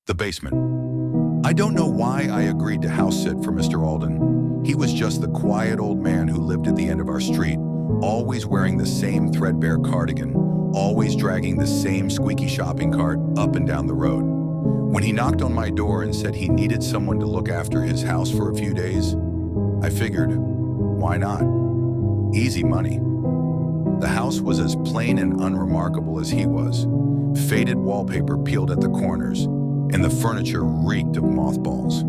The basement. I don't know why I agreed to house sit for Mr. Alden. He was just the quiet old man who lived at the end of our street, always wearing the same threadbare cardigan, always dragging the same squeaky shopping cart up and down the road. When he knocked on my door and said he needed someone to look after his house for a few days, I figured, why not? Easy money. The house was as plain and unremarkable as he was. Faded wallpaper peeled at the corners, and the furniture reeked of mothballs.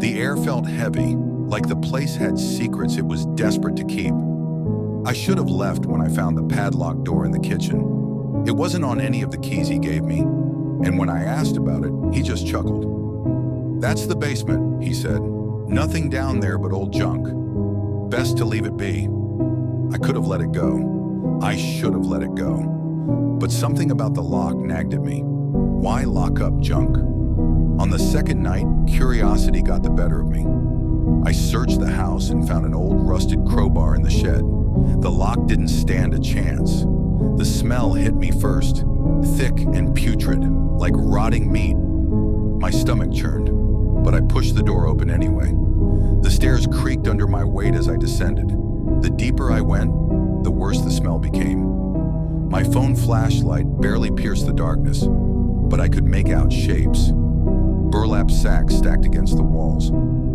The air felt heavy, like the place had secrets it was desperate to keep. I should have left when I found the padlocked door in the kitchen. It wasn't on any of the keys he gave me, and when I asked about it, he just chuckled. "That's the basement," he said. "Nothing down there but old junk. Best to leave it be." I could have let it go. I should have let it go. But something about the lock nagged at me. Why lock up junk? On the second night, curiosity got the better of me. I searched the house and found an old rusted crowbar in the shed. The lock didn't stand a chance. The smell hit me first, thick and putrid, like rotting meat. My stomach churned, but I pushed the door open anyway. The stairs creaked under my weight as I descended. The deeper I went, the worse the smell became. My phone flashlight barely pierced the darkness, but I could make out shapes. Burlap sacks stacked against the walls,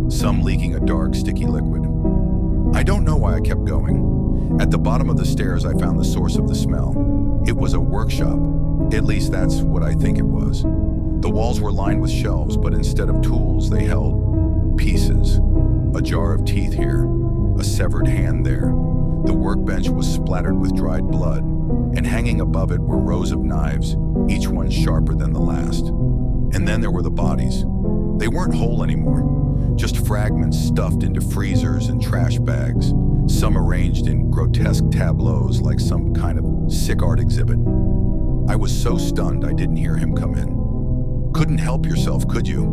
some leaking a dark, sticky liquid. I don't know why I kept going. At the bottom of the stairs, I found the source of the smell. It was a workshop. At least that's what I think it was. The walls were lined with shelves, but instead of tools, they held pieces. A jar of teeth here, a severed hand there. The workbench was splattered with dried blood, and hanging above it were rows of knives, each one sharper than the last. And then there were the bodies. They weren't whole anymore, just fragments stuffed into freezers and trash bags, some arranged in grotesque tableaus like some kind of sick art exhibit. I was so stunned I didn't hear him come in. "Couldn't help yourself, could you?"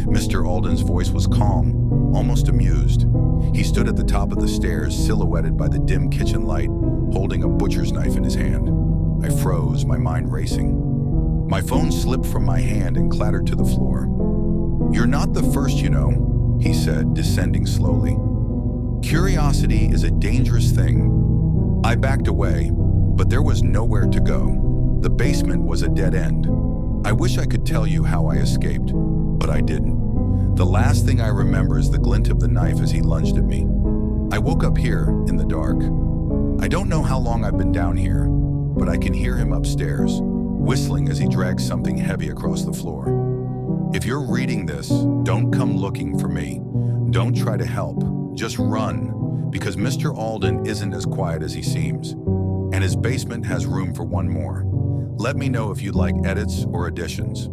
Mr. Alden's voice was calm, almost amused. He stood at the top of the stairs, silhouetted by the dim kitchen light, holding a butcher's knife in his hand. I froze, my mind racing. My phone slipped from my hand and clattered to the floor. "You're not the first, you know," he said, descending slowly. "Curiosity is a dangerous thing." I backed away, but there was nowhere to go. The basement was a dead end. I wish I could tell you how I escaped, but I didn't. The last thing I remember is the glint of the knife as he lunged at me. I woke up here in the dark. I don't know how long I've been down here, but I can hear him upstairs, whistling as he drags something heavy across the floor. If you're reading this, don't come looking for me. Don't try to help. Just run, because Mr. Alden isn't as quiet as he seems, and his basement has room for one more. Let me know if you'd like edits or additions.